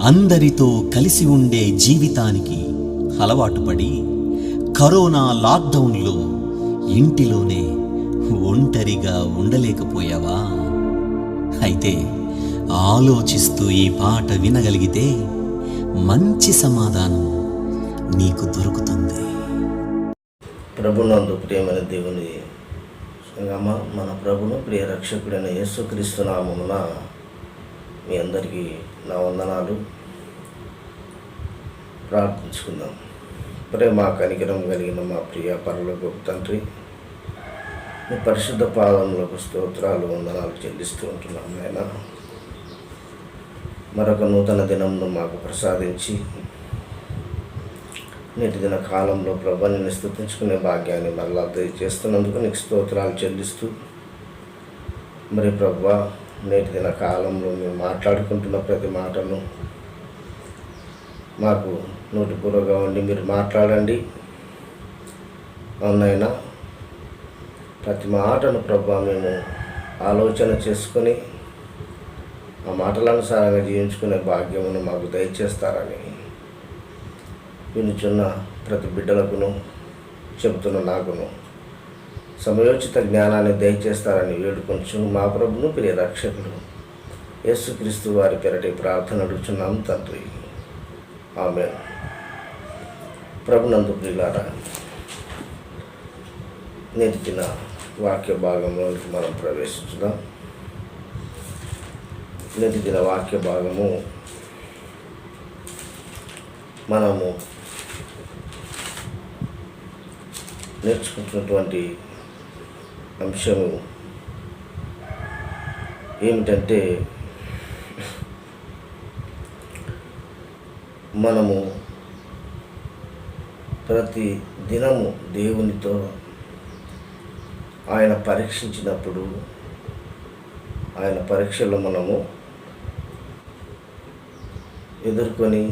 అందరితో కలిసి ఉండే జీవితానికి అలవాటు పడి కరోనా లాక్డౌన్లో ఇంటిలోనే ఒంటరిగా ఉండలేకపోయావా? అయితే ఆలోచిస్తూ ఈ పాట వినగలిగితే మంచి సమాధానం నీకు దొరుకుతుంది. ప్రభునందు ప్రియమైన దేవుని సంగమ, మన ప్రభును ప్రియ రక్షకుడైన యేసుక్రీస్తు నామమున మీ అందరికీ నా వందనాలు. ప్రార్థించుకుందాం. ప్రేమ కనికరం కలిగిన మా ప్రియ పరలోకపు తండ్రి, మీ పరిశుద్ధ పాదములకు స్తోత్రాలు వందనాలు చెల్లిస్తూ ఉంటున్నాం. నాయన, మరొక నూతన దినంను మాకు ప్రసాదించి నేటి దిన కాలంలో ప్రభు నిన్ను స్తుతించుకునే భాగ్యాన్ని మరలా దయచేస్తున్నందుకు నీకు స్తోత్రాలు చెల్లిస్తూ, మరి ప్రభు నేటి దిన కాలంలో మేము మాట్లాడుకుంటున్న ప్రతి మాటను మాకు నోటిపూర్వగా ఉండి మీరు మాట్లాడండి. అవునైనా ప్రతి మాటను ప్రభు మేము ఆలోచన చేసుకొని ఆ మాటలనుసారంగా జీవించుకునే భాగ్యమును మాకు దయచేస్తారని వినుచున్న ప్రతి బిడ్డలకును చెబుతున్న నాకును సమయోచిత జ్ఞానాన్ని దయచేస్తారని వేడుకొంచు మా ప్రభును ప్రియ రక్షకుడు యేసుక్రీస్తు వారి పేరటి ప్రార్థన అడుగుచున్నాం తండ్రి, ఆమేన్. ప్రభునందు ప్రియులారా, నేర్చిన వాక్య భాగంలోకి మనం ప్రవేశించుదాం. నేర్చిన వాక్య భాగము మనము నేర్చుకుంటున్నటువంటి అంశము ఏమిటంటే, మనము ప్రతి దినము దేవునితో ఆయన పరీక్షించినప్పుడు, ఆయన పరీక్షలో మనము ఎదుర్కొని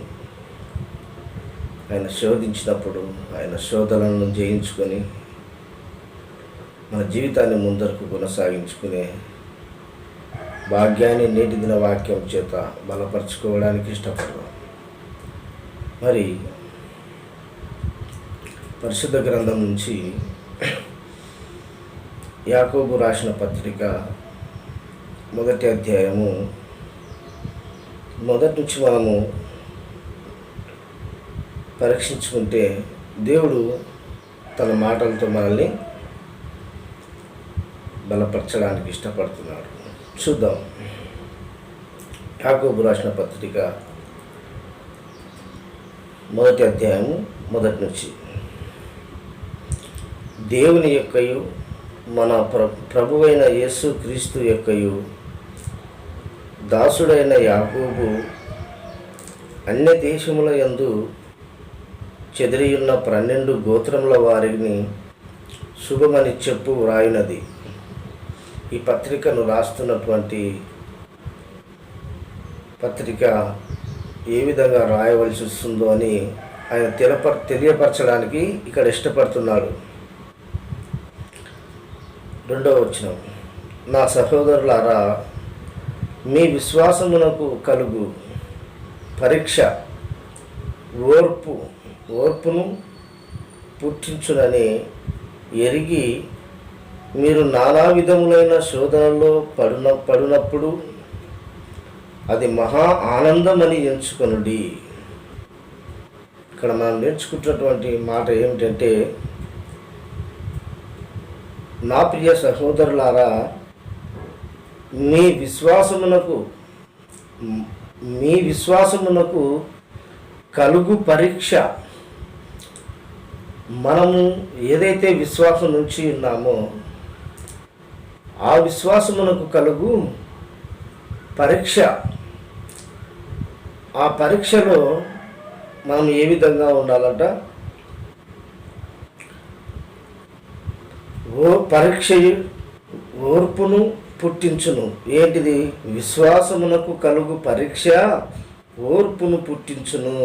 ఆయన శోధించినప్పుడు, ఆయన శోధనలను జయించుకొని మన జీవితాన్ని ముందరకు కొనసాగించుకునే భాగ్యాన్ని నేటి దిన వాక్యం చేత బలపరచుకోవడానికి ఇష్టపడదాం. మరి పరిశుద్ధ గ్రంథం నుంచి యాకోబు రాసిన పత్రిక 1వ అధ్యాయము మొదటి నుంచి మనము పరీక్షించుకుంటే దేవుడు తన మాటలతో మనల్ని బలపరచడానికి ఇష్టపడుతున్నాడు. చూద్దాం. యాకోబు రాసిన పత్రిక 1వ అధ్యాయము మొదటి నుంచి. దేవుని యొక్కయు మన ప్రభువైన యేసు క్రీస్తు యొక్కయు దాసుడైన యాకోబు అన్య దేశముల యందు చెదిరియున్న 12 గోత్రముల వారిని శుభమని చెప్పు వ్రాయినది. ఈ పత్రికను రాస్తున్నటువంటి పత్రిక ఏ విధంగా రాయవలసి వస్తుందో అని ఆయన తెలియపరచడానికి ఇక్కడ ఇష్టపడుతున్నాడు. 2వ వచనం, నా సహోదరులారా, మీ విశ్వాసమునకు కలుగు పరీక్ష ఓర్పును పుట్టించునని ఎరిగి మీరు నానా విధములైన శోధనలో పడినప్పుడు అది మహా ఆనందమని ఎంచుకొనుడి. ఇక్కడ మనం నేర్చుకుంటున్నటువంటి మాట ఏమిటంటే, నా ప్రియ సహోదరులారా, మీ విశ్వాసమునకు కలుగు పరీక్ష. మనము ఏదైతే విశ్వాసం నుంచి ఉన్నామో ఆ విశ్వాసమునకు కలుగు పరీక్ష. ఆ పరీక్షలో మనం ఏ విధంగా ఉండాలంట? పరీక్ష ఓర్పును పుట్టించును. ఏంటిది? విశ్వాసమునకు కలుగు పరీక్ష ఓర్పును పుట్టించును.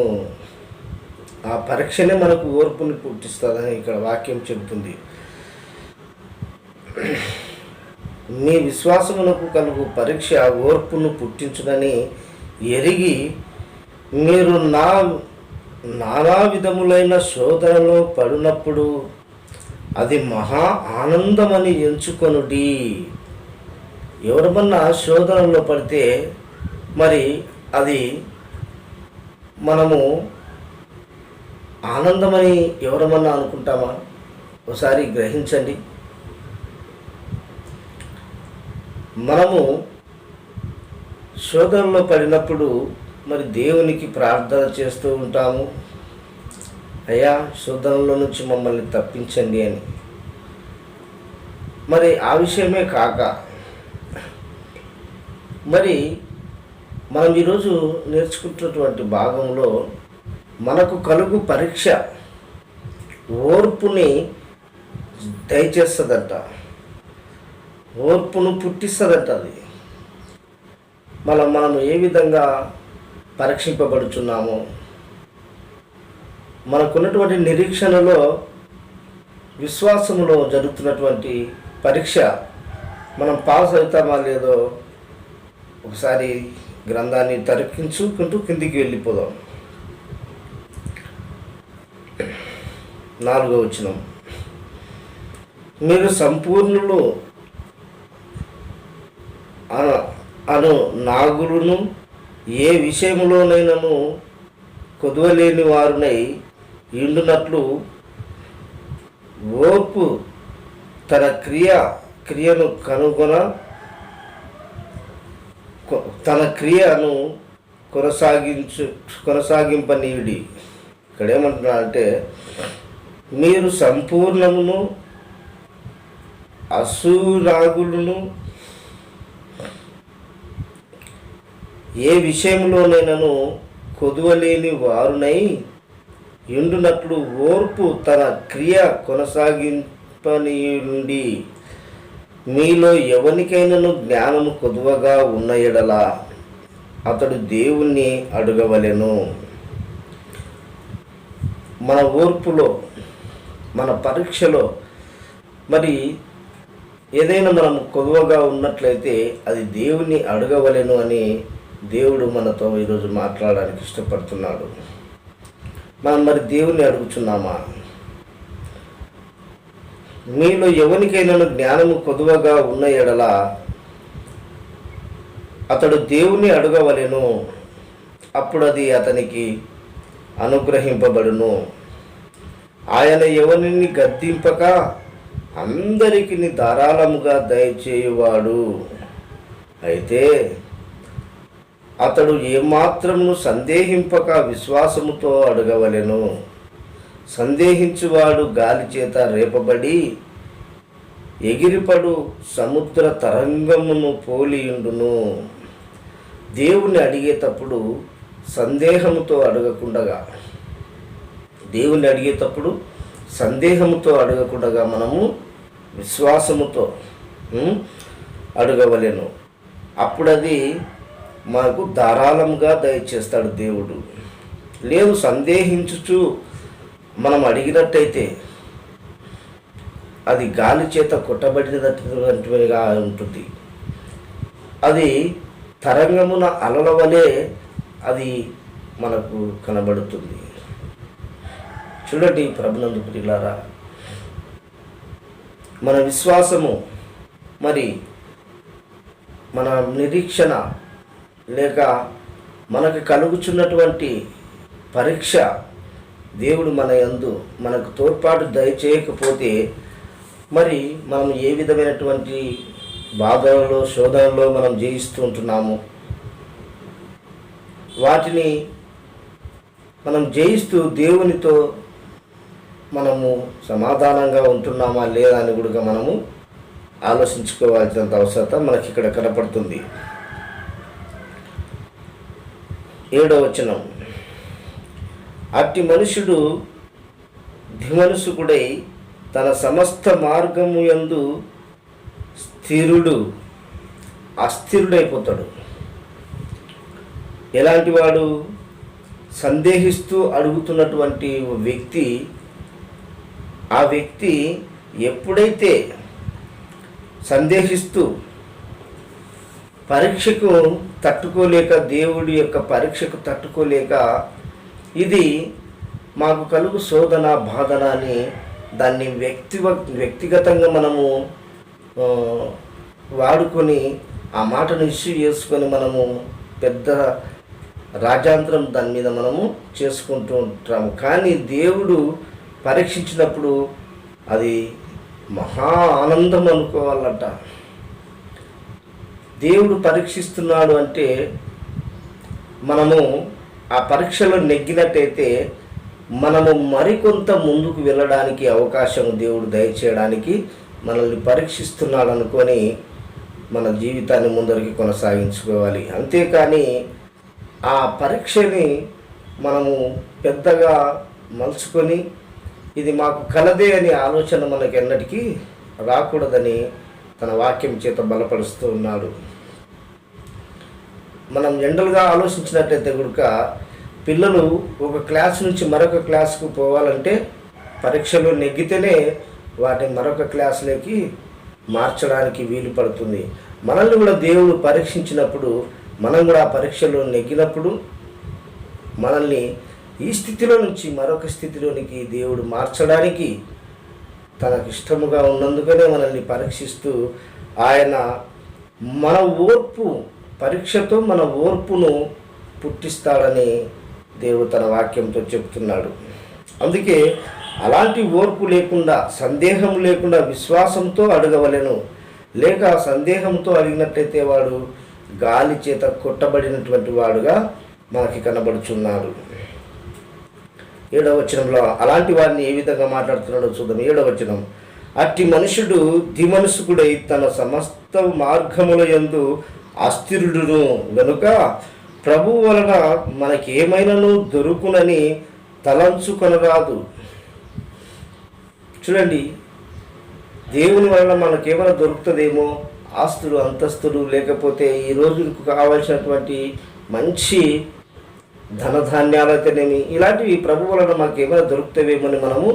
ఆ పరీక్షనే మనకు ఓర్పుని పుట్టిస్తుందని ఇక్కడ వాక్యం చెబుతుంది. మీ విశ్వాసమునకు కలుగు పరీక్ష ఓర్పును పుట్టించునని ఎరిగి మీరు నానా విధములైన శోధనలో పడినప్పుడు అది మహా ఆనందమని ఎంచుకొనుడి. ఎవరమన్నా శోధనలో పడితే మరి అది మనము ఆనందమని ఎవరమన్నా అనుకుంటామా? ఒకసారి గ్రహించండి. మనము శోధనలో పడినప్పుడు మరి దేవునికి ప్రార్థన చేస్తూ ఉంటాము, అయ్యా శోధనలో నుంచి మమ్మల్ని తప్పించండి అని. మరి ఆ విషయమే కాక మరి మనం ఈరోజు నేర్చుకుంటున్నటువంటి భాగంలో మనకు కలుగు పరీక్ష ఓర్పుని దయచేస్తుందంట, ఓర్పును పుట్టిస్తుందంట. అది మనం ఏ విధంగా పరీక్షింపబడుచున్నామో, మనకున్నటువంటి నిరీక్షణలో విశ్వాసములో జరుగుతున్నటువంటి పరీక్ష మనం పాస్ అవుతామా లేదో ఒకసారి గ్రంథాన్ని తరికించుకుంటూ కిందికి వెళ్ళిపోదాం. 4వ వచనం, మీరు సంపూర్ణులు అను నాగులను ఏ విషయంలోనైనాను కొదవలేని వారునై ఇండునట్లు ఓర్పు తన క్రియను తన క్రియను కొనసాగింపనీయుడి. ఇక్కడ ఏమంటున్నా అంటే, మీరు సంపూర్ణమును అసూరాగులను ఏ విషయంలోనైనాను కొదువలేని వారునై ఎండునట్లు ఓర్పు తన క్రియ కొనసాగింపనీయుడి. మీలో ఎవరికైనాను జ్ఞానము కొదువగా ఉన్న ఎడల అతడు దేవుణ్ణి అడగవలెను. మన ఓర్పులో, మన పరీక్షలో మరి ఏదైనా మనం కొదువగా ఉన్నట్లయితే అది దేవుణ్ణి అడగవలెను అని దేవుడు మనతో ఈరోజు మాట్లాడడానికి ఇష్టపడుతున్నాడు. మనం మరి దేవుణ్ణి అడుగుచున్నామా? మీలో ఎవరికైనా జ్ఞానము కొదువగా ఉన్న ఎడల అతడు దేవుణ్ణి అడగవలెను, అప్పుడు అది అతనికి అనుగ్రహింపబడును. ఆయన ఎవరిని గద్దింపక అందరికీ ధారాళముగా దయచేయువాడు. అయితే అతడు ఏమాత్రమును సందేహింపక విశ్వాసముతో అడగవలెను. సందేహించువాడు గాలి చేత రేపబడి ఎగిరిపడు సముద్ర తరంగమును పోలియుండును. దేవుణ్ణి అడిగేటప్పుడు సందేహముతో అడగకుండా మనము విశ్వాసముతో అడగవలెను. అప్పుడు అది మనకు ధారాళంగా దయచేస్తాడు దేవుడు. లేదు సందేహించుచు మనం అడిగినట్టయితే అది గాలి చేత కొట్టబడినట్టుగా ఉంటుంది. అది తరంగమున అలల వలె అది మనకు కనబడుతుంది. చూడండి ప్రభునందు ప్రియులారా, మన విశ్వాసము మరి మన నిరీక్షణ లేక మనకు కలుగుచున్నటువంటి పరీక్ష దేవుడు మన యందు మనకు తోడ్పాటు దయచేయకపోతే మరి మనం ఏ విధమైనటువంటి బాధలలో శోధనలో మనం జయిస్తూ ఉంటున్నాము, వాటిని మనం జయిస్తూ దేవునితో మనము సమాధానంగా ఉంటున్నామా లేదా అని కూడా మనము ఆలోచించుకోవాల్సినంత అవసరత మనకి ఇక్కడ కనపడుతుంది. 7వ వచనం, అట్టి మనుషుడు ధిమనసుకుడై తన సమస్త మార్గము యందు అస్థిరుడైపోతాడు. ఎలాంటి వాడు? సందేహిస్తూ అడుగుతున్నటువంటి వ్యక్తి. ఆ వ్యక్తి ఎప్పుడైతే సందేహిస్తూ పరీక్షకు తట్టుకోలేక, దేవుడి యొక్క పరీక్షకు తట్టుకోలేక, ఇది మాకు కలుగు శోధన బాధన అని దాన్ని వ్యక్తిగతంగా మనము వాడుకొని ఆ మాటను ఇష్యూ చేసుకొని మనము పెద్ద రాజ్యాంతరం దాని మీద మనము చేసుకుంటూ ఉంటాము. కానీ దేవుడు పరీక్షించినప్పుడు అది మహా ఆనందం అనుకోవాలంట. దేవుడు పరీక్షిస్తున్నాడు అంటే మనము ఆ పరీక్షలో నెగ్గినట్టయితే మనము మరికొంత ముందుకు వెళ్ళడానికి అవకాశం దేవుడు దయచేయడానికి మనల్ని పరీక్షిస్తున్నాడు అనుకొని మన జీవితాన్ని ముందరికి కొనసాగించుకోవాలి. అంతేకాని ఆ పరీక్షని మనము పెద్దగా మలుచుకొని ఇది మాకు కలదే అనే ఆలోచన మనకు ఎన్నటికీ రాకూడదని తన వాక్యం చేత బలపరుస్తూ ఉన్నాడు. మనం జనరల్గా ఆలోచించినట్టయితే కనుక పిల్లలు ఒక క్లాస్ నుంచి మరొక క్లాస్కు పోవాలంటే పరీక్షలు నెగ్గితేనే వాటిని మరొక క్లాసులోకి మార్చడానికి వీలు పడుతుంది. మనల్ని కూడా దేవుడు పరీక్షించినప్పుడు, మనం కూడా ఆ పరీక్షలో నెగ్గినప్పుడు మనల్ని ఈ స్థితిలో నుంచి మరొక స్థితిలోనికి దేవుడు మార్చడానికి తనకు ఇష్టముగా ఉన్నందుకనే మనల్ని పరీక్షిస్తూ ఆయన మన పరీక్షతో మన ఓర్పును పుట్టిస్తాడని దేవుడు తన వాక్యంతో చెప్తున్నాడు. అందుకే అలాంటి ఓర్పు లేకుండా, సందేహం లేకుండా విశ్వాసంతో అడగవలెను. లేక సందేహంతో అడిగినట్లయితే వాడు గాలి చేత కొట్టబడినటువంటి వాడుగా మనకి కనబడుచున్నాడు. 7వ వచనంలో అలాంటి వారిని ఏ విధంగా మాట్లాడుతున్నాడో చూద్దాం. 7వ వచనం, అట్టి మనుషుడు దిమనసుకుడై తన సమస్త మార్గముల యందు అస్థిరుడును గనుక ప్రభువు వలన మనకేమైనాను దొరుకునని తలంచుకొనరాదు. చూడండి, దేవుని వలన మనకేమైనా దొరుకుతుందేమో, ఆస్తులు అంతస్తులు, లేకపోతే ఈ రోజుకు కావాల్సినటువంటి మంచి ధనధాన్యాలైతేనేమి, ఇలాంటివి ప్రభు వలన మనకు ఏమైనా దొరుకుతావేమని మనము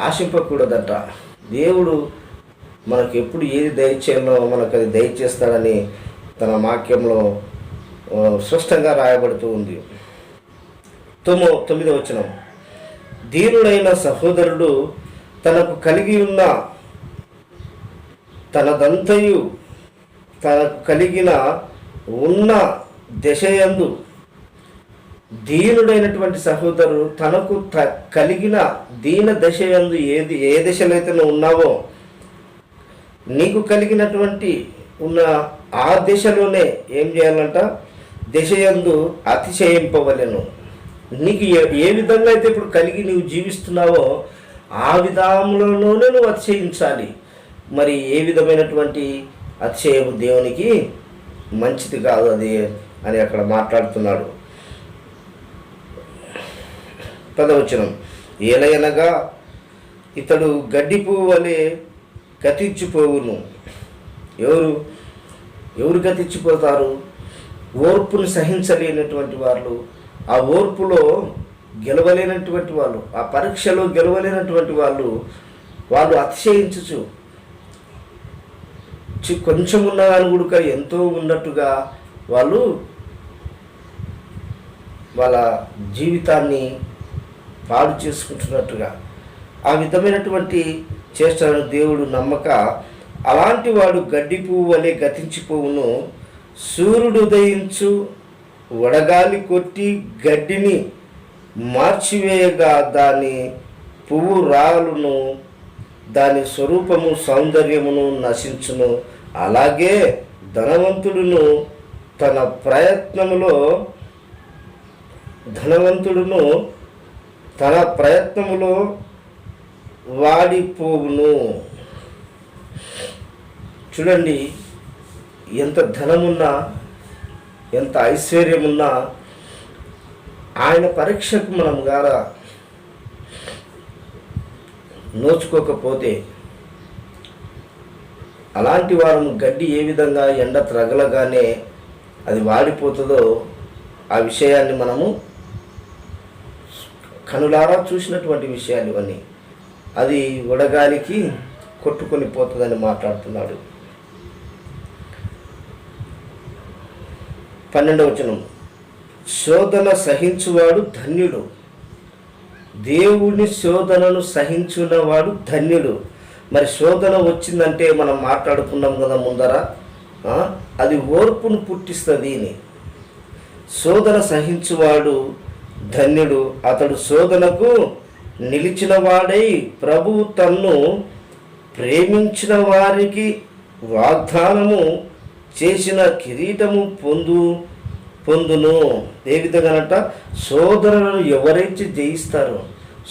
ఆశింపకూడదట. దేవుడు మనకు ఎప్పుడు ఏది దయచేయాలో మనకు అది దయచేస్తాడని తన వాక్యంలో స్పష్టంగా రాయబడుతూ ఉంది. 9వ వచనం, దీనుడైన సహోదరుడు తనకు కలిగి ఉన్న తనదంతయు తనకు కలిగిన ఉన్న దశయందు, దీనుడైనటువంటి సహోదరుడు తనకు కలిగిన దీన దశయందు ఏ దశలో అయితే నువ్వు ఉన్నావో, నీకు కలిగినటువంటి ఉన్న ఆ దశలోనే ఏం చేయాలంట, దశయందు అతిశయింపవలెను. నీకు ఏ విధంగా అయితే ఇప్పుడు కలిగి నువ్వు జీవిస్తున్నావో ఆ విధానంలోనే నువ్వు అతిశయించాలి. మరి ఏ విధమైనటువంటి అతిశయము దేవునికి మంచిది కాదు అది అని అక్కడ మాట్లాడుతున్నాడు. 10వ వచనం, ఏలయనగా ఇతడు గడ్డి పువ్వు వలె గతించిపోవును. ఎవరు గతించిపోతారు? ఓర్పును సహించలేనటువంటి వాళ్ళు, ఆ ఓర్పులో గెలవలేనటువంటి వాళ్ళు, ఆ పరీక్షలో గెలవలేనటువంటి వాళ్ళు అతిశయించచ్చు. కొంచెం ఉన్నదాని కూడా ఎంతో ఉన్నట్టుగా వాళ్ళు వాళ్ళ జీవితాన్ని పాడు చేసుకుంటున్నట్టుగా ఆ విధమైనటువంటి చేష్టలను దేవుడు నమ్మక, అలాంటి వాడు గడ్డి పువ్వు వలె గతించిపోవును. సూర్యుడు ఉదయించు, వడగాలి కొట్టి గడ్డిని మార్చివేయగా దాని పువ్వు రాలును, దాని స్వరూపము సౌందర్యమును నశించును. అలాగే ధనవంతుడును తన ప్రయత్నములో వాడిపోవును. చూడండి, ఎంత ధనమున్నా, ఎంత ఐశ్వర్యమున్నా ఆయన పరీక్షకు మనం గారా నోచుకోకపోతే, అలాంటి వారు గడ్డి ఏ విధంగా ఎండ త్రగలగానే అది వాడిపోతుందో ఆ విషయాన్ని మనము కనులారా చూసినటువంటి విషయాలు ఇవన్నీ. అది వడగాలికి కొట్టుకొని పోతుందని మాట్లాడుతున్నాడు. 12వ వచనం, శోధన సహించువాడు ధన్యుడు. దేవుని శోధనను సహించున్నవాడు ధన్యుడు. మరి శోధన వచ్చిందంటే మనం మాట్లాడుకున్నాం కదా ముందర, అది ఓర్పును పుట్టిస్తుంది. శోధన సహించువాడు ధన్యుడు, అతడు శోధనకు నిలిచిన వాడై ప్రభువు తన్ను ప్రేమించిన వారికి వాగ్దానము చేసిన కిరీటము పొందును. ఏ విధంగానంట, శోధనలను ఎవరైతే జయిస్తారో,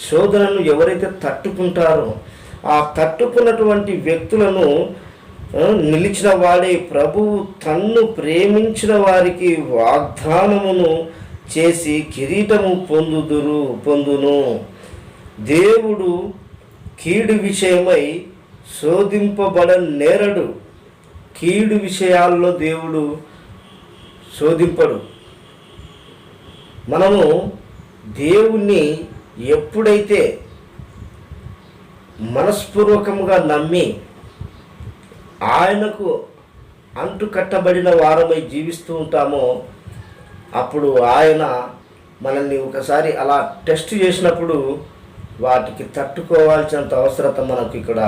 శోధనను ఎవరైతే తట్టుకుంటారో, ఆ తట్టుకున్నటువంటి వ్యక్తులను నిలిచిన వాడే ప్రభువు తన్ను ప్రేమించిన వారికి వాగ్దానమును చేసి కిరీటము పొందును. దేవుడు కీడు విషయమై శోధింపబడనేరడు. కీడు విషయాల్లో దేవుడు శోధింపడు. మనము దేవుణ్ణి ఎప్పుడైతే మనస్పూర్వకముగా నమ్మి ఆయనకు అంటుకట్టబడిన వారమై జీవిస్తూ ఉంటామో, అప్పుడు ఆయన మనల్ని ఒకసారి అలా టెస్ట్ చేసినప్పుడు వాటికి తట్టుకోవాల్సినంత అవసరత మనకు ఇక్కడ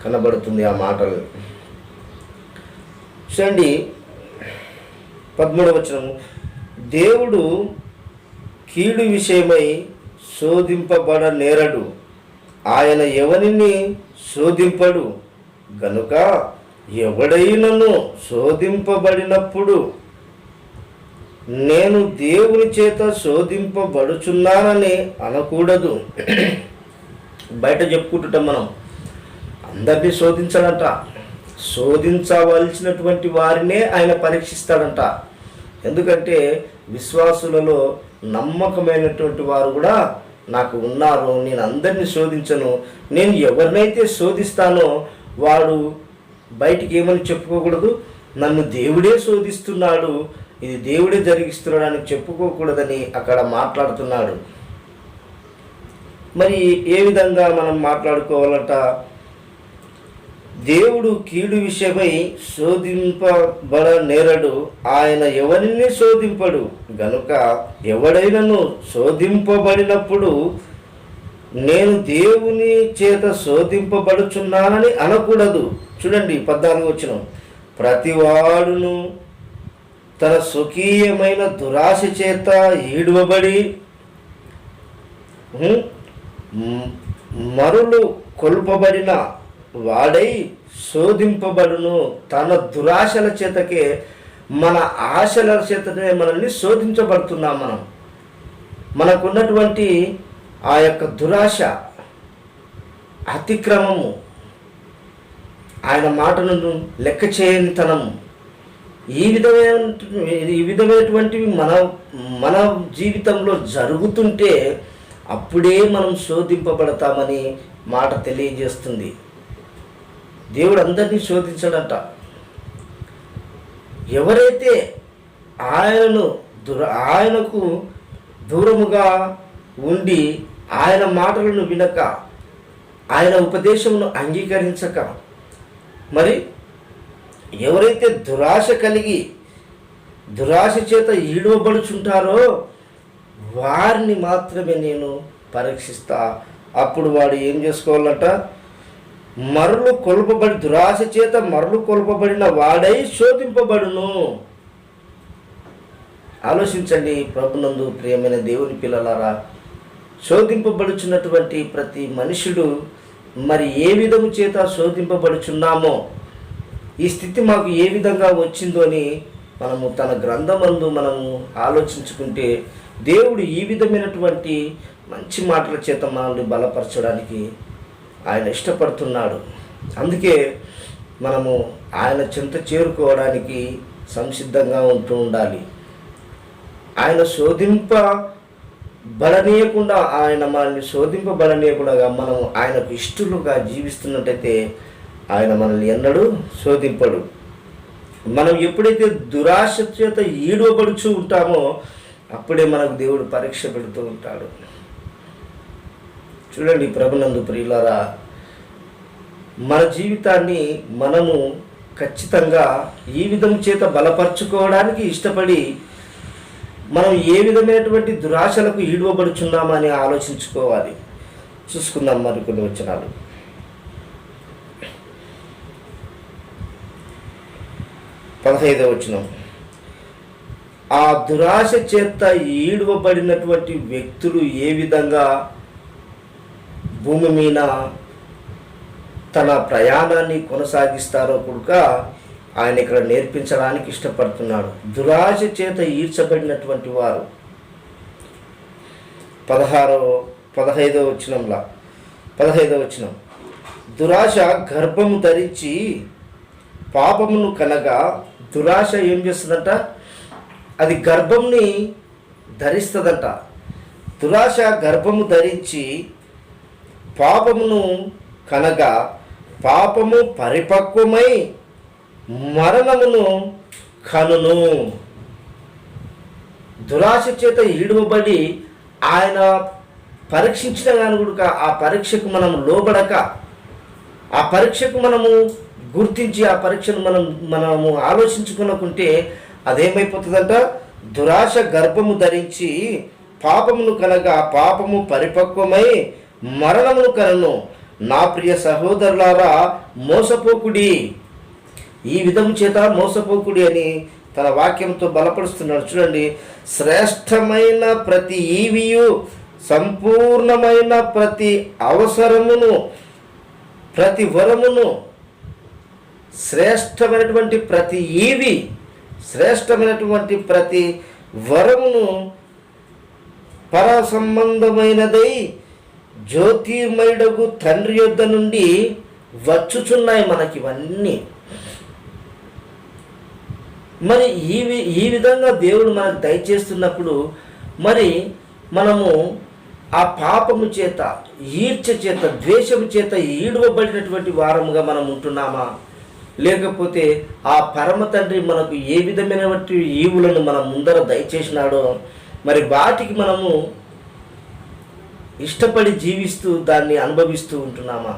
కనబడుతుంది. ఆ మాటలు చూడండి. 13వ వచనం, దేవుడు కీడు విషయమై శోధింపబడనేరడు, ఆయన ఎవరిని శోధింపడు గనుక ఎవడైనను శోధింపబడినప్పుడు నేను దేవుని చేత శోధింపబడుచున్నానని అనకూడదు. బయట చెప్పుకుంటుంటాం మనం, అందరినీ శోధించాలంట. శోధించవలసినటువంటి వారినే ఆయన పరీక్షిస్తాడంట. ఎందుకంటే విశ్వాసులలో నమ్మకమైనటువంటి వారు కూడా నాకు ఉన్నారు, నేను అందరినీ శోధించను, నేను ఎవరినైతే శోధిస్తానో వాడు బయటికి ఏమని చెప్పుకోకూడదు, నన్ను దేవుడే శోధిస్తున్నాడు, ఇది దేవుడే జరిగిస్తున్నాడు అని చెప్పుకోకూడదని అక్కడ మాట్లాడుతున్నాడు. మరి ఏ విధంగా మనం మాట్లాడుకోవాలంట, దేవుడు కీడు విషయమై శోధింపబడనేరడు, ఆయన ఎవరిని శోధింపడు గనుక ఎవడైనను శోధింపబడినప్పుడు నేను దేవుని చేత శోధింపబడుచున్నానని అనకూడదు. చూడండి 14వ వచనం, ప్రతివాడును తన స్వకీయమైన దురాశ చేత ఈడువబడి మరులు కొల్పబడిన వాడై శోధింపబడును. తన దురాశల చేతకే, మన ఆశల చేతనే మనల్ని శోధించబడుతున్నాం. మనకున్నటువంటి ఆ యొక్క దురాశ, అతిక్రమము, ఆయన మాటను లెక్క చేయనితనము, ఈ విధమైనటువంటివి మన జీవితంలో జరుగుతుంటే అప్పుడే మనం శోధింపబడతామని మాట తెలియజేస్తుంది. దేవుడు అందరినీ శోధించడంట. ఎవరైతే ఆయనకు దూరముగా ఉండి ఆయన మాటలను వినక, ఆయన ఉపదేశమును అంగీకరించక, మరి ఎవరైతే దురాశ కలిగి దురాశ చేత ఈడవబడుచుంటారో వారిని మాత్రమే నేను పరీక్షిస్తా. అప్పుడు వాడు ఏం చేసుకోవాలంట, మరలు కొల్పబడి, దురాశ చేత మరలు కొల్పబడిన వాడై శోధింపబడును. ఆలోచించండి ప్రభునందు ప్రియమైన దేవుని పిల్లలారా, శోధింపబడుచున్నటువంటి ప్రతి మనుషుడు మరి ఏ విధము చేత శోధింపబడుచున్నామో, ఈ స్థితి మాకు ఏ విధంగా వచ్చిందో అని మనము తన గ్రంథమందు మనము ఆలోచించుకుంటే దేవుడు ఈ విధమైనటువంటి మంచి మాటల చేత మనల్ని బలపరచడానికి ఆయన ఇష్టపడుతున్నాడు. అందుకే మనము ఆయన చెంత చేరుకోవడానికి సంసిద్ధంగా ఉంటూ ఉండాలి. ఆయన శోధింపబడనీయకుండా, ఆయన మనల్ని శోధింపబడనీయకుండా మనము ఆయనకు ఇష్టలుగా జీవిస్తున్నట్టయితే ఆయన మనల్ని ఎన్నడూ శోధింపడు. మనం ఎప్పుడైతే దురాశ చేత ఈడవబడుచు ఉంటామో అప్పుడే మనకు దేవుడు పరీక్ష పెడుతూ ఉంటాడు. చూడండి ప్రభునందు ప్రియులారా, మన జీవితాన్ని మనము ఖచ్చితంగా ఈ విధం చేత బలపరుచుకోవడానికి ఇష్టపడి మనం ఏ విధమైనటువంటి దురాశలకు ఈడవబడుచున్నామని ఆలోచించుకోవాలి. చూసుకుందాం మరికొన్ని వచనాలు. 15వ వచనం. ఆ దురాశ చేత ఈడవబడినటువంటి వ్యక్తులు ఏ విధంగా భూమి మీద తన ప్రయాణాన్ని కొనసాగిస్తారో కూడా ఆయన ఇక్కడ నేర్పించడానికి ఇష్టపడుతున్నాడు. దురాశ చేత ఈడ్చబడినటువంటి వారు 15వ వచనం. దురాశ గర్భము ధరించి పాపమును కనగా, దురాశ ఏం చేస్తుందంట? అది గర్భంని ధరిస్తుందంట. దురాశ గర్భము ధరించి పాపమును కనగా, పాపము పరిపక్వమై మరణమును కనును. దురాశ చేత ఈడవబడి ఆయన పరీక్షించిన కానీ కూడా ఆ పరీక్షకు మనం లోబడక, ఆ పరీక్షకు మనము గుర్తించి ఆ పరీక్షను మనము ఆలోచించుకునుకుంటే అదేమైపోతుందంట? దురాశ గర్భము ధరించి పాపమును కనగా, పాపము పరిపక్వమై మరణమును కనును. నా ప్రియ సహోదరులారా, మోసపోకుడి. ఈ విధము చేత మోసపోకుడి అని తన వాక్యంతో బలపరుస్తున్నాడు. చూడండి, శ్రేష్టమైన ప్రతి ఈవియు, సంపూర్ణమైన ప్రతి అవసరమును, ప్రతి వరమును, శ్రేష్టమైనటువంటి ప్రతి ఈవి, శ్రేష్టమైనటువంటి ప్రతి వరమును పర సంబంధమైనదై జ్యోతిర్మయుడగు తండ్రి యొద్ద నుండి వచ్చుచున్నాయి మనకి ఇవన్నీ. మరి ఈ విధంగా దేవుడు మనకు దయచేస్తున్నప్పుడు మరి మనము ఆ పాపము చేత, ఈర్చ చేత, ద్వేషము చేత ఈడవబడినటువంటి వారముగా మనం ఉంటున్నామా? లేకపోతే ఆ పరమ తండ్రి మనకు ఏ విధమైనటువంటి ఈవులను మనం ముందర దయచేసినాడో మరి వాటికి మనము ఇష్టపడి జీవిస్తూ దాన్ని అనుభవిస్తూ ఉంటున్నామా?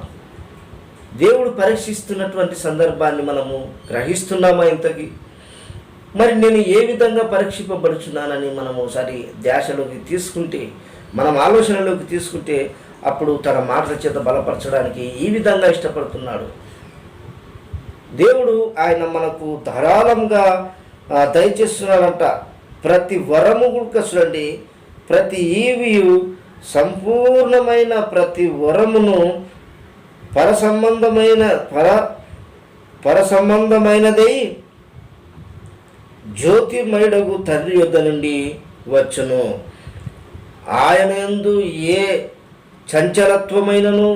దేవుడు పరీక్షిస్తున్నటువంటి సందర్భాన్ని మనము గ్రహిస్తున్నామా ఇంతకీ? మరి నేను ఏ విధంగా పరీక్షింపబడుచున్నానని మనం ఒకసారి ధ్యాసలోకి తీసుకుంటే, మనం ఆలోచనలోకి తీసుకుంటే అప్పుడు తన మాటల చేత బలపరచడానికి ఈ విధంగా ఇష్టపడుతున్నాడు దేవుడు. ఆయన మనకు ధారాళంగా దయచేస్తున్నాడంట. ప్రతి వరము కూడా చూడండి, ప్రతి ఈవియు, సంపూర్ణమైన ప్రతి వరమును పరసంబంధమైనదై జ్యోతిర్మయుడగు తండ్రి యొద్ద నుండి వచ్చును. ఆయన యందు ఏ చంచలత్వమైనను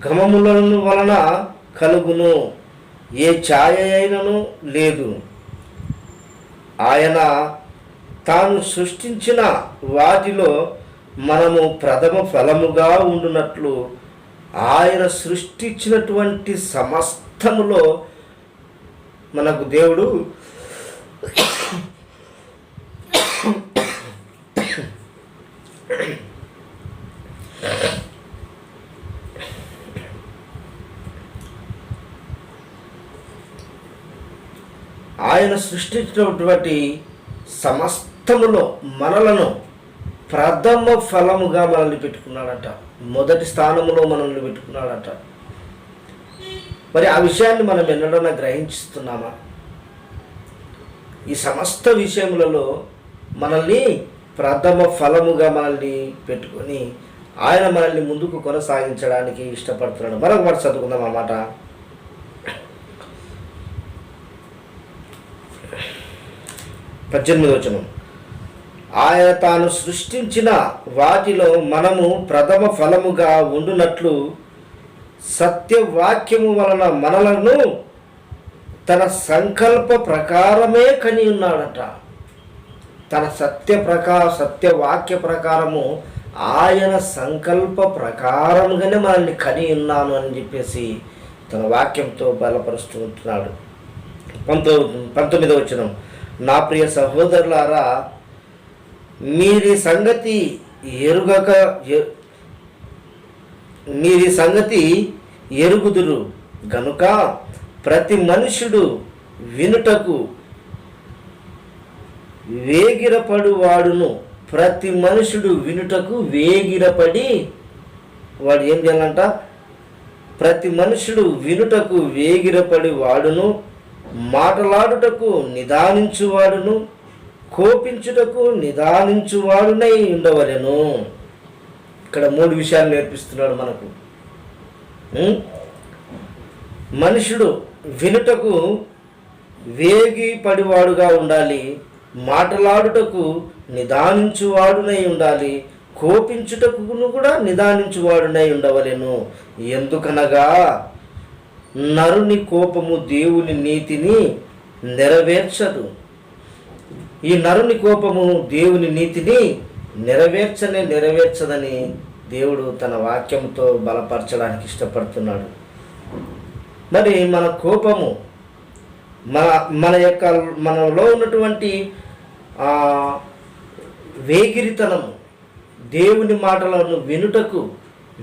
గమములను వలన కలుగును, ఏ ఛాయ అయినను లేదు. ఆయన తాను సృష్టించిన వాటిలో మనము ప్రథమ ఫలముగా ఉండునట్లు ఆయన సృష్టించినటువంటి సమస్తములో మనకు దేవుడు ఆయన సృష్టించినటువంటి సమస్తములో మనలను ప్రథమ ఫలముగా మనల్ని పెట్టుకున్నాడట. మొదటి స్థానములో మనల్ని పెట్టుకున్నాడట. మరి ఆ విషయాన్ని మనం ఎన్నడన్నా గ్రహించుతున్నామా? ఈ సమస్త విషయములలో మనల్ని ప్రథమ ఫలముగా మనల్ని పెట్టుకొని ఆయన మనల్ని ముందుకు కొనసాగించడానికి ఇష్టపడుతున్నాడు. మరొక మాట చదువుకుందాం ఆ మాట. 18వ వచనం. ఆయన తాను సృష్టించిన వాటిలో మనము ప్రథమ ఫలముగా ఉండునట్లు సత్యవాక్యము వలన మనలను తన సంకల్ప ప్రకారమే కని ఉన్నాడట. తన సత్యవాక్య ప్రకారము ఆయన సంకల్ప ప్రకారముగానే మనల్ని కని ఉన్నాను అని చెప్పేసి తన వాక్యంతో బలపరుస్తూ ఉంటున్నాడు. 19వ వచనం. నా ప్రియ సహోదరులారా, మీరీ సంగతి ఎరుగుదురు గనుక ప్రతి మనుష్యుడు వినుటకు వేగిరపడువాడును. ప్రతి మనుషుడు వినుటకు వేగిరపడి వాడు ఏం చేయాలంట? ప్రతి మనుషుడు వినుటకు వేగిరపడి వాడును, మాటలాడుటకు నిదానించువాడును, కోపించుటకు నిదానించువాడునై ఉండవలెను. ఇక్కడ 3 విషయాలు నేర్పిస్తున్నాడు మనకు. మనుషుడు వినుటకు వేగిపడివాడుగా ఉండాలి, మాటలాడుటకు నిదానించువాడునై ఉండాలి, కోపించుటకును కూడా నిదానించువాడునై ఉండవలెను. ఎందుకనగా నరుని కోపము దేవుని నీతిని నెరవేర్చదు. ఈ నరుని కోపము దేవుని నీతిని నెరవేర్చదని దేవుడు తన వాక్యంతో బలపరచడానికి ఇష్టపడుతున్నాడు. మరి మన కోపము మనలో ఉన్నటువంటి వేగిరితనము, దేవుని మాటలను వినుటకు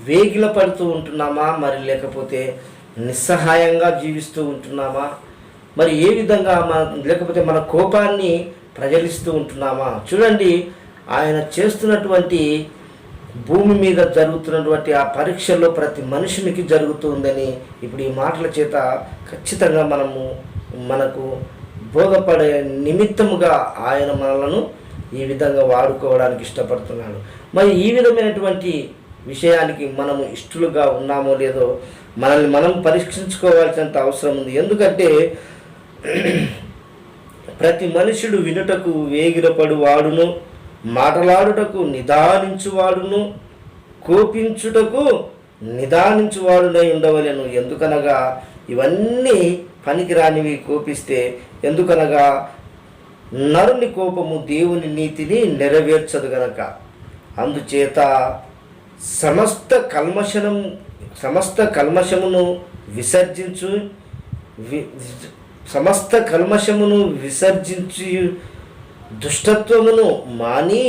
వేగిల పడుతూ ఉంటున్నామా, మరి లేకపోతే నిస్సహాయంగా జీవిస్తూ ఉంటున్నామా, మరి ఏ విధంగా లేకపోతే మన కోపాన్ని ప్రజలిస్తూ ఉంటున్నామా? చూడండి, ఆయన చేస్తున్నటువంటి భూమి మీద జరుగుతున్నటువంటి ఆ పరీక్షల్లో ప్రతి మనుషునికి జరుగుతుందని ఇప్పుడు ఈ మాటల చేత ఖచ్చితంగా మనకు బోధపడే నిమిత్తముగా ఆయన మనలను ఈ విధంగా వాడుకోవడానికి ఇష్టపడుతున్నాడు. మరి ఈ విధమైనటువంటి విషయానికి మనము ఇష్టలుగా ఉన్నామో లేదో మనల్ని మనం పరీక్షించుకోవాల్సినంత అవసరం ఉంది. ఎందుకంటే ప్రతి మనుషుడు వినుటకు వేగిరపడు వాడును, మాటలాడుటకు నిదానించువాడును, కోపించుటకు నిదానించువాడునై ఉండవలెను. ఎందుకనగా ఇవన్నీ పనికిరానివి కోపిస్తే. ఎందుకనగా నరుని కోపము దేవుని నీతిని నెరవేర్చదు గనక. అందుచేత సమస్త కల్మషమును విసర్జించి దుష్టత్వమును మాని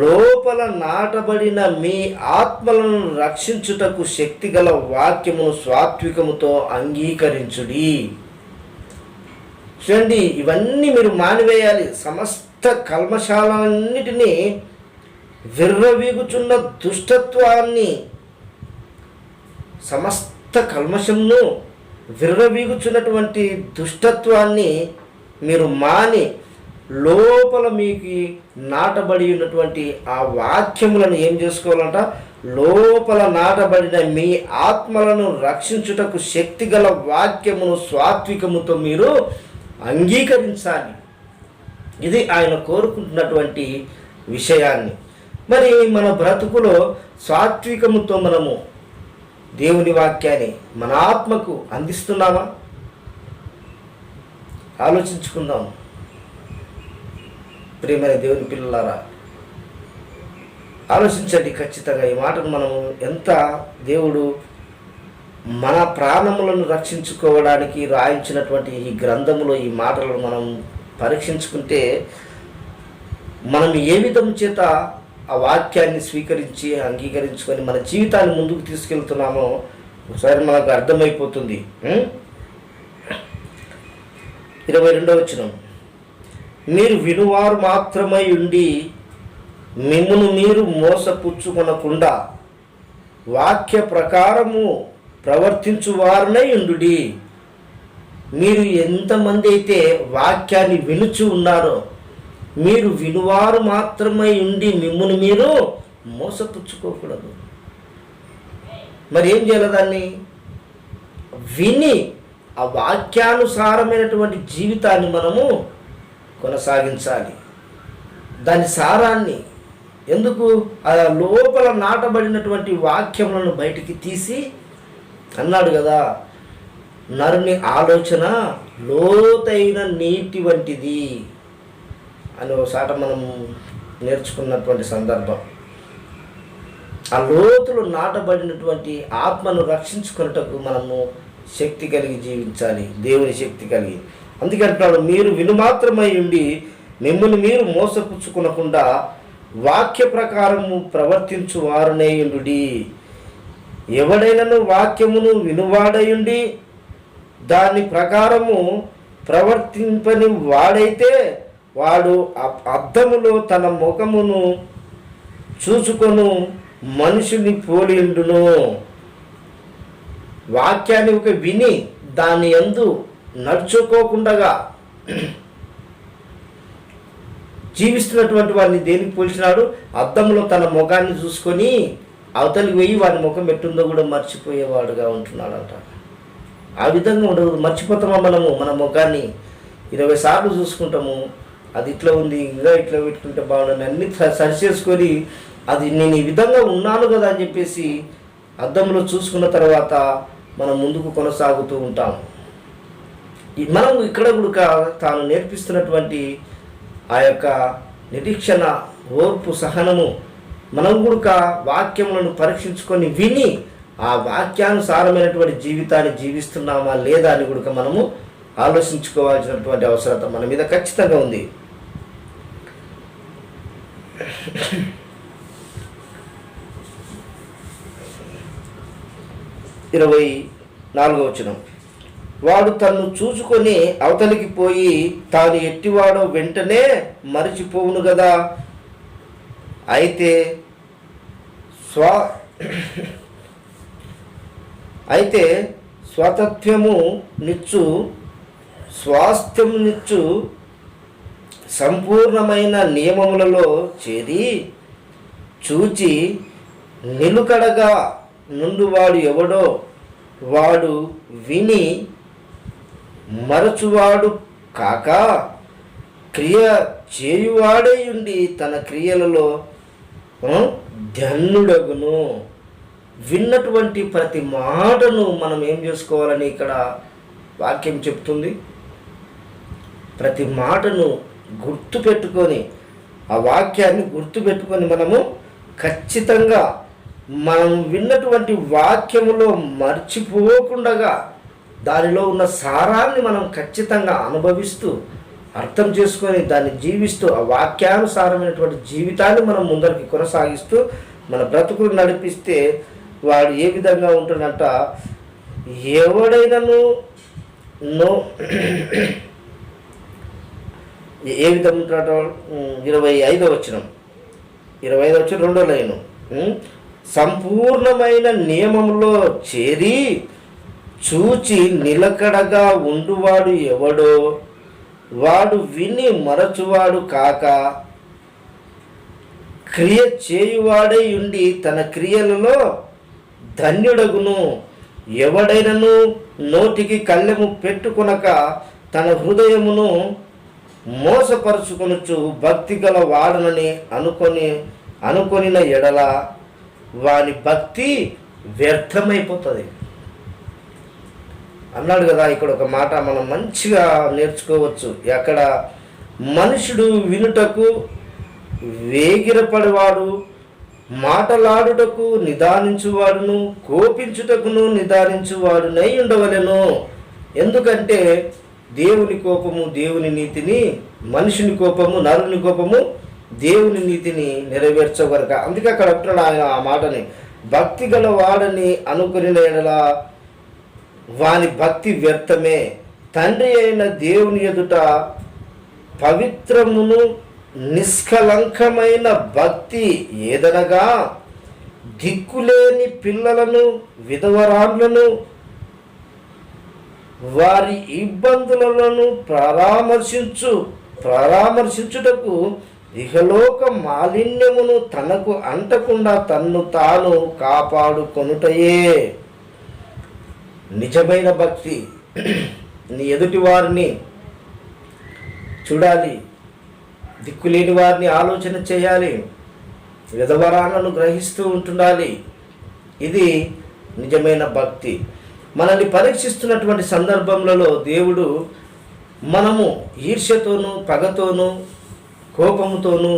లోపల నాటబడిన మీ ఆత్మలను రక్షించుటకు శక్తిగల వాక్యమును సాత్వికముతో అంగీకరించుడి. చూడండి, ఇవన్నీ మీరు మానివేయాలి. సమస్త కల్మశాలన్నిటినీ, విర్రవీగుచున్న దుష్టత్వాన్ని, సమస్త కల్మషమును విర్రవీగుచున్నటువంటి దుష్టత్వాన్ని మీరు మాని లోపల మీకు నాటబడి ఉన్నటువంటి ఆ వాక్యములను ఏం చేసుకోవాలంట? లోపల నాటబడిన మీ ఆత్మలను రక్షించుటకు శక్తిగల వాక్యమును సాత్వికముతో మీరు అంగీకరించాలి. ఇది ఆయన కోరుకుంటున్నటువంటి విషయాన్ని. మరి మన బ్రతుకులో సాత్వికముతో మనము దేవుని వాక్యాన్ని మన ఆత్మకు అందిస్తున్నామా? ఆలోచించుకుందాం. ప్రియమైన దేవుని పిల్లలారా, ఆలోచించండి. ఖచ్చితంగా ఈ మాటను మనము ఎంత దేవుడు మన ప్రాణములను రక్షించుకోవడానికి రాయించినటువంటి ఈ గ్రంథములో ఈ మాటలను మనం పరీక్షించుకుంటే మనం ఏ విధం చేత ఆ వాక్యాన్ని స్వీకరించి అంగీకరించుకొని మన జీవితాన్ని ముందుకు తీసుకెళ్తున్నామో ఒకసారి మనకు అర్థమైపోతుంది. 22వ వచనం, మీరు వినువారు మాత్రమై ఉండి మిమ్మును మీరు మోసపుచ్చుకొనకుండా వాక్య ప్రకారము ప్రవర్తించువారునై ఉండుడి. మీరు ఎంతమంది అయితే వాక్యాన్ని వినుచు ఉన్నారో, మీరు వినువారు మాత్రమై ఉండి మిమ్మును మీరు మోసపుచ్చుకోకూడదు. మరి ఏం చేయాలి? దాన్ని విని ఆ వాక్యానుసారమైనటువంటి జీవితాన్ని మనము కొనసాగించాలి. దాని సారాన్ని ఎందుకు ఆ లోపల నాటబడినటువంటి వాక్యములను బయటికి తీసి అన్నాడు కదా, నరుని ఆలోచన లోతైన నీటి వంటిది అని ఒకసాట మనం నేర్చుకున్నటువంటి సందర్భం. ఆ లోతులు నాటబడినటువంటి ఆత్మను రక్షించుకున్నటకు మనము శక్తి కలిగి జీవించాలి, దేవుని శక్తి కలిగి. అందుకంటున్నాడు, మీరు వినుమాత్రమై ఉండి మిమ్మల్ని మీరు మోసపుచ్చుకునకుండా వాక్య ప్రకారము ప్రవర్తించు వారునేయుడి. ఎవడైనను వాక్యమును వినువాడయుండి దాని ప్రకారము ప్రవర్తింపని వాడైతే వాడు అద్దములో తన ముఖమును చూసుకొను మనుషుని పోలిండును. వాక్యాన్ని ఒక విని దాని యందు నడుచుకోకుండా జీవిస్తున్నటువంటి వాడిని దేనికి పోల్చినాడు? అద్దంలో తన ముఖాన్ని చూసుకొని అవతలికి పోయి వాడి ముఖం ఎట్టుందో కూడా మర్చిపోయేవాడుగా ఉంటున్నాడంట. ఆ విధంగా ఉండదు. మర్చిపోతామా మనము? మన ముఖాన్ని 20 సార్లు చూసుకుంటాము. అది ఇట్లా ఉంది, ఇంకా ఇట్లా పెట్టుకుంటే బాగుండని అన్ని సరి చేసుకొని అది నేను ఈ విధంగా ఉన్నాను కదా అని చెప్పేసి అద్దంలో చూసుకున్న తర్వాత మనం ముందుకు కొనసాగుతూ ఉంటాం. మనం ఇక్కడ కూడా తాను నేర్పిస్తున్నటువంటి ఆ యొక్క నిరీక్షణ, ఓర్పు, సహనము, మనం కూడా వాక్యములను పరీక్షించుకొని విని ఆ వాక్యానుసారమైనటువంటి జీవితాన్ని జీవిస్తున్నామా లేదా అని కూడా మనము ఆలోచించుకోవాల్సినటువంటి అవసరత మన మీద ఖచ్చితంగా ఉంది. 24వ వచనం, వాడు తన్ను చూసుకొని అవతలికి పోయి తాను ఎట్టివాడో వెంటనే మరిచిపోవును కదా. అయితే స్వాతత్వము నిచ్చు, స్వాస్థ్యము నిచ్చు సంపూర్ణమైన నియమములలో చేరి చూచి నిలుకడగా నుండువాడు ఎవడో వాడు విని మరచువాడు కాక క్రియ చేయువాడే ఉండి తన క్రియలలో ధన్యుడగును. విన్నటువంటి ప్రతి మాటను మనం ఏం చేసుకోవాలని ఇక్కడ వాక్యం చెప్తుంది? ప్రతి మాటను గుర్తుపెట్టుకొని, ఆ వాక్యాన్ని గుర్తుపెట్టుకొని మనము ఖచ్చితంగా మనం విన్నటువంటి వాక్యములో మర్చిపోకుండా దానిలో ఉన్న సారాన్ని మనం ఖచ్చితంగా అనుభవిస్తూ అర్థం చేసుకొని దాన్ని జీవిస్తూ ఆ వాక్యానుసారమైనటువంటి జీవితాన్ని మనం ముందరికి కొనసాగిస్తూ మన బ్రతుకులు నడిపిస్తే వాడు ఏ విధంగా ఉంటుందంట? ఎవడైనాను ఏ విధంగా ఉంటాడో 25వ వచనం 2వ లైను, సంపూర్ణమైన నియమంలో చేరి చూచి నిలకడగా ఉండువాడు ఎవడో వాడు విని మరచువాడు కాక క్రియ చేయువాడై ఉండి తన క్రియలలో ధన్యుడగును. ఎవడైనను నోటికి కళ్ళెము పెట్టుకొనక తన హృదయమును మోసపరుచుకొనుచు భక్తి గల వాడనని అనుకొనిన ఎడల వాని భక్తి వ్యర్థమైపోతుంది అన్నాడు కదా. ఇక్కడ ఒక మాట మనం మంచిగా నేర్చుకోవచ్చు. అక్కడ మనుషుడు వినుటకు వేగిరపడివాడు, మాటలాడుటకు నిదానించువాడును, కోపించుటకును నిదానించువాడునై ఉండవలెను. ఎందుకంటే దేవుని కోపము దేవుని నీతిని, మనుషుని కోపము నరుని కోపము దేవుని నీతిని నెరవేర్చగలక. అందుకే అక్కడ అంటున్నాడు ఆయన ఆ మాటని, భక్తి గల వాడని అనుకుని ఎడలా వాని భక్తి వ్యర్థమే. తండ్రి అయిన దేవుని ఎదుట పవిత్రమును నిష్కలంకమైన భక్తి ఏదనగా దిక్కులేని పిల్లలను, విధవరాండ్లను, వారి ఇబ్బందులను పరామర్శించుటకు ఇహలోక మాలిన్యమును తనకు అంటకుండా తన్ను తాను కాపాడుకొనుటయే నిజమైన భక్తి. నీ ఎదుటి వారిని చూడాలి, దిక్కులేని వారిని ఆలోచన చేయాలి, విధవరాలను గ్రహిస్తూ ఉంటుండాలి. ఇది నిజమైన భక్తి. మనల్ని పరీక్షిస్తున్నటువంటి సందర్భంలో దేవుడు మనము ఈర్ష్యతోనూ, పగతోనూ, కోపంతోనూ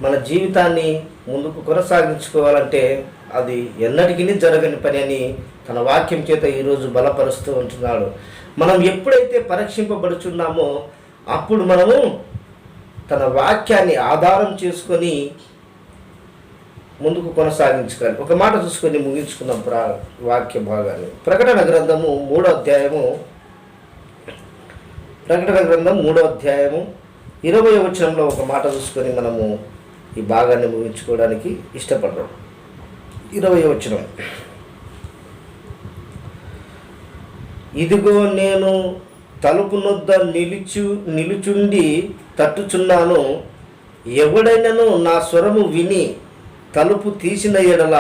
మన జీవితాన్ని ముందుకు కొనసాగించుకోవాలంటే అది ఎన్నటికీ జరగని పని అని తన వాక్యం చేత ఈరోజు బలపరుస్తూ ఉంటున్నాడు. మనం ఎప్పుడైతే పరీక్షింపబడుచున్నామో అప్పుడు మనము తన వాక్యాన్ని ఆధారం చేసుకొని ముందుకు కొనసాగించగలి. ఒక మాట చూసుకొని ముగించుకుందాం వాక్య భాగాన్ని. ప్రకటన గ్రంథం 3వ అధ్యాయము 20వ వచనంలో ఒక మాట చూసుకొని మనము ఈ భాగాన్ని ముగించుకోవడానికి ఇష్టపడ్డాం. 20వ వచనం, ఇదిగో నేను తలుపు నొద్ద నిలుచుండి తట్టుచున్నాను. ఎవడైనను నా స్వరము విని తలుపు తీసిన ఎడల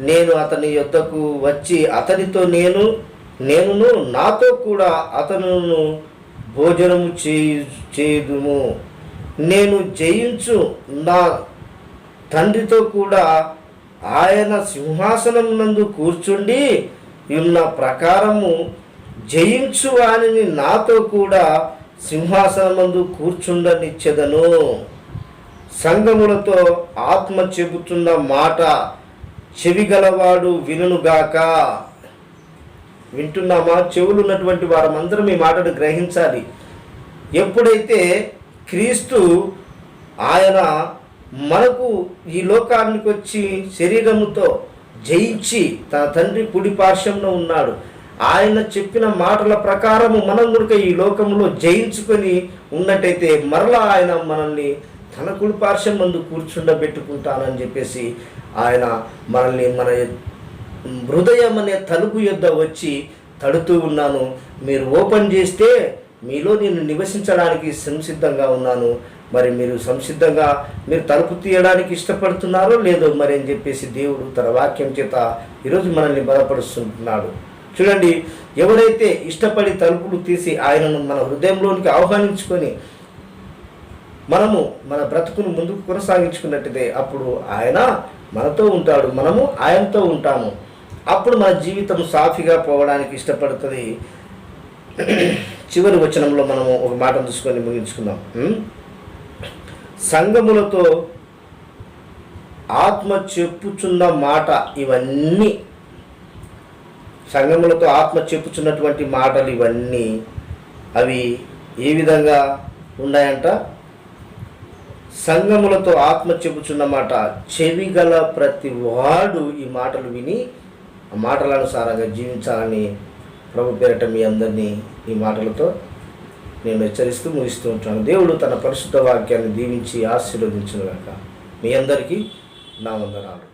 నేను అతని యొద్దకు వచ్చి అతనితో నేనును నాతో కూడా అతనును భోజనము చేయుదుము. నేను జయించు నా తండ్రితో కూడా ఆయన సింహాసనం నందు కూర్చుండి ఉన్న ప్రకారము జయించు వానిని నాతో కూడా సింహాసనమందు కూర్చుండనిచ్చెదను. సంఘములతో ఆత్మ చెబుతున్న మాట చెవిగలవాడు వినుగాక. వింటున్నామా? చెవులు ఉన్నటువంటి వారందరం ఈ మాటను గ్రహించాలి. ఎప్పుడైతే క్రీస్తు ఆయన మనకు ఈ లోకానికి వచ్చి శరీరముతో జయించి తన తండ్రి కుడి పార్శ్వంలో ఉన్నాడు. ఆయన చెప్పిన మాటల ప్రకారము మనం కూడా ఈ లోకంలో జయించుకొని ఉన్నట్టయితే మరలా ఆయన మనల్ని తన కుడి పార్శ్వం ముందు కూర్చుండబెట్టుకుంటానని చెప్పేసి ఆయన మనల్ని మన హృదయం అనే తలుపు యొద్ద వచ్చి తడుతూ ఉన్నాను, మీరు ఓపెన్ చేస్తే మీలో నేను నివసించడానికి సంసిద్ధంగా ఉన్నాను, మరి మీరు సంసిద్ధంగా మీరు తలుపు తీయడానికి ఇష్టపడుతున్నారో లేదో మరి అని చెప్పేసి దేవుడు తన వాక్యం చేత ఈరోజు మనల్ని బలపరుస్తున్నాడు. చూడండి, ఎవరైతే ఇష్టపడి తలుపులు తీసి ఆయనను మన హృదయంలోనికి ఆహ్వానించుకొని మనము మన బ్రతుకును ముందుకు కొనసాగించుకున్నట్టయితే అప్పుడు ఆయన మనతో ఉంటాడు, మనము ఆయనతో ఉంటాము. అప్పుడు మన జీవితం సాఫీగా పోవడానికి ఇష్టపడుతుంది. చివరి వచనంలో మనము ఒక మాట తీసుకొని ముగించుకుందాం. సంఘములతో ఆత్మ చెప్పుచున్న మాట, ఇవన్నీ సంఘములతో ఆత్మ చెప్పుచున్నటువంటి మాటలు ఇవన్నీ అవి ఏ విధంగా ఉన్నాయంట? సంఘములతో ఆత్మ చెప్పుచున్న మాట చెవిగల ప్రతి వాడు ఈ మాటలు విని ఆ మాటల అనుసారంగా జీవించాలని ప్రభు పేరట మీ అందరినీ ఈ మాటలతో నేను హెచ్చరిస్తూ ముగిస్తూ ఉంటాను. దేవుడు తన పరిశుద్ధ వాక్యాన్ని దీవించి ఆశీర్వదించును గాక. మీ అందరికీ నా వందనాలు.